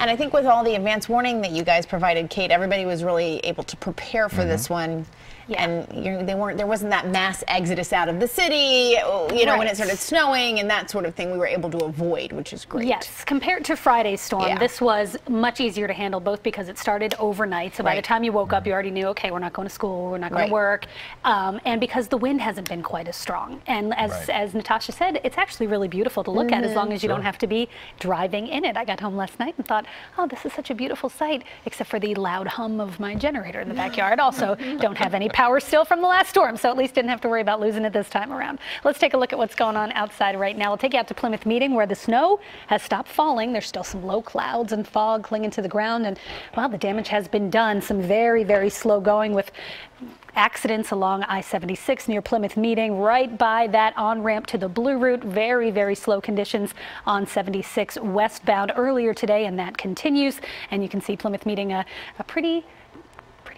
And I think with all the advance warning that you guys provided, Kate, everybody was really able to prepare for this one. Yeah. And there wasn't that mass exodus out of the city, you know, when it started snowing and that sort of thing we were able to avoid, which is great. Yes, compared to Friday's storm, this was much easier to handle, both because it started overnight. So by the time you woke up, you already knew, okay, we're not going to school, we're not going to work. And because the wind hasn't been quite as strong. And as Natasha said, it's actually really beautiful to look at as long as you don't have to be driving in it. I got home last night and thought, oh, this is such a beautiful sight, except for the loud hum of my generator in the backyard. Also, don't have any power still from the last storm, so at least didn't have to worry about losing it this time around. Let's take a look at what's going on outside right now. We'll take you out to Plymouth Meeting, where the snow has stopped falling. There's still some low clouds and fog clinging to the ground, and well, the damage has been done. Some very, very slow going with accidents along I-76 near Plymouth Meeting, right by that on-ramp to the Blue Route. Very, very slow conditions on 76 westbound earlier today, and that continues. And you can see Plymouth Meeting, a pretty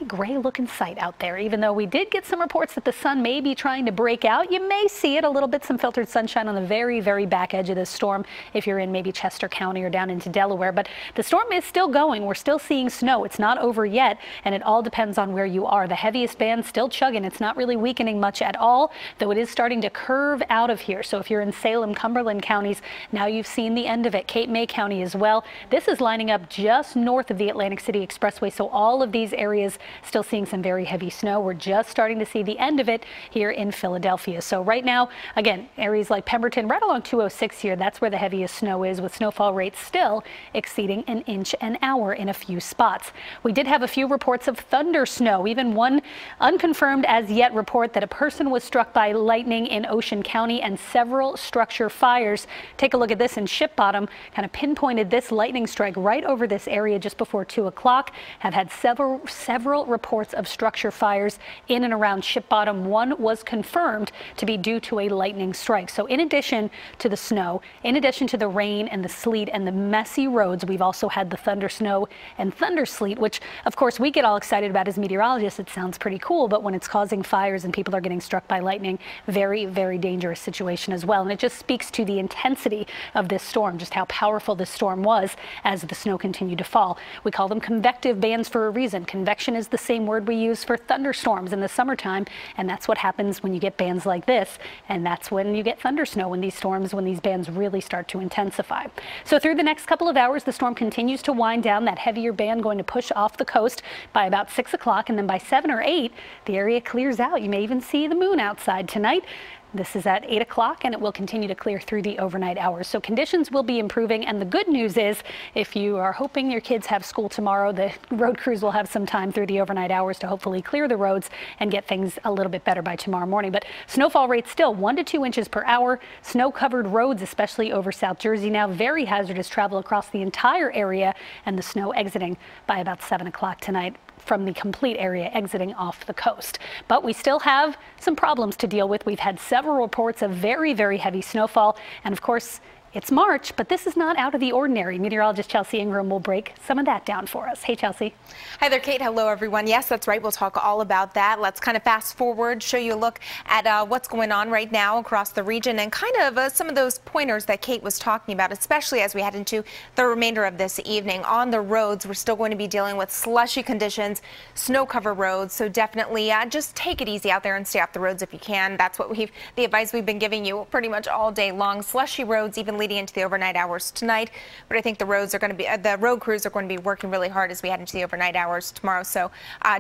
gray looking sight out there. Even though we did get some reports that the sun may be trying to break out, you may see it a little bit, some filtered sunshine on the very, very back edge of this storm if you're in maybe Chester County or down into Delaware. But the storm is still going. We're still seeing snow. It's not over yet, and it all depends on where you are. The heaviest band still chugging. It's not really weakening much at all, though it is starting to curve out of here. So if you're in Salem, Cumberland counties, now you've seen the end of it. Cape May County as well. This is lining up just north of the Atlantic City Expressway, so all of these areas still seeing some very heavy snow. We're just starting to see the end of it here in Philadelphia. So right now, again, areas like Pemberton, right along 206 here, that's where the heaviest snow is, with snowfall rates still exceeding an inch an hour in a few spots. We did have a few reports of thunder snow, even one unconfirmed as yet report that a person was struck by lightning in Ocean County and several structure fires. Take a look at this in Ship Bottom, kind of pinpointed this lightning strike right over this area just before 2 o'clock. Have had several reports of structure fires in and around Ship Bottom. One was confirmed to be due to a lightning strike. So in addition to the snow, in addition to the rain and the sleet and the messy roads, we've also had the thunder snow and thunder sleet, which of course we get all excited about as meteorologists. It sounds pretty cool, but when it's causing fires and people are getting struck by lightning, very, very dangerous situation as well. And it just speaks to the intensity of this storm, just how powerful this storm was as the snow continued to fall. We call them convective bands for a reason. Convection is the same word we use for thunderstorms in the summertime, and that's what happens when you get bands like this, and that's when you get thunder snow, when these storms, when these bands really start to intensify. So through the next couple of hours, the storm continues to wind down. That heavier band going to push off the coast by about 6 o'clock, and then by 7 or 8, the area clears out. You may even see the moon outside tonight. This is at 8 o'clock, and it will continue to clear through the overnight hours. So conditions will be improving, and the good news is if you are hoping your kids have school tomorrow, the road crews will have some time through the overnight hours to hopefully clear the roads and get things a little bit better by tomorrow morning. But snowfall rates still 1 to 2 inches per hour. Snow-covered roads, especially over South Jersey now, very hazardous travel across the entire area, and the snow exiting by about 7 o'clock tonight from the complete area exiting off the coast. But we still have some problems to deal with. We've had several reports of very, very heavy snowfall, and of course, it's March, but this is not out of the ordinary. Meteorologist Chelsea Ingram will break some of that down for us. Hey, Chelsea. Hi there, Kate. Hello, everyone. Yes, that's right. We'll talk all about that. Let's kind of fast forward, show you a look at what's going on right now across the region, and kind of some of those pointers that Kate was talking about, especially as we head into the remainder of this evening. On the roads, we're still going to be dealing with slushy conditions, snow-covered roads, so definitely just take it easy out there and stay off the roads if you can. That's what the advice we've been giving you pretty much all day long. Slushy roads, even leading into the overnight hours tonight, but I think the roads are going to be the road crews are going to be working really hard as we head into the overnight hours tomorrow. So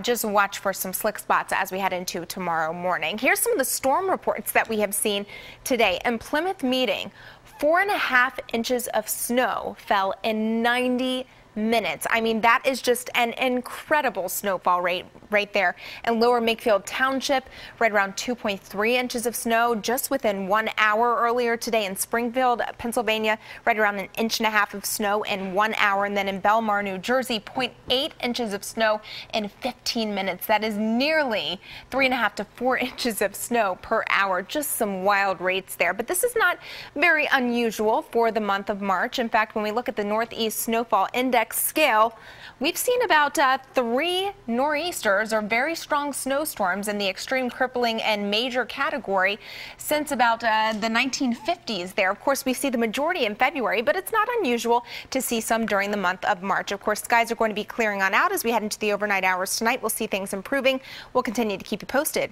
just watch for some slick spots as we head into tomorrow morning. Here's some of the storm reports that we have seen today. In Plymouth Meeting, 4.5 inches of snow fell in 90 minutes. I mean, that is just an incredible snowfall rate right there. In Lower Makefield Township, right around 2.3 inches of snow just within 1 hour. Earlier today in Springfield, Pennsylvania, right around 1.5 inches of snow in 1 hour. And then in Belmar, New Jersey, 0.8 inches of snow in 15 minutes. That is nearly 3.5 to 4 inches of snow per hour. Just some wild rates there. But this is not very unusual for the month of March. In fact, when we look at the Northeast Snowfall Index, index scale, we've seen about 3 nor'easters or very strong snowstorms in the extreme, crippling, and major category since about the 1950s there. Of course, we see the majority in February, but it's not unusual to see some during the month of March. Of course, skies are going to be clearing on out as we head into the overnight hours tonight. We'll see things improving. We'll continue to keep you posted.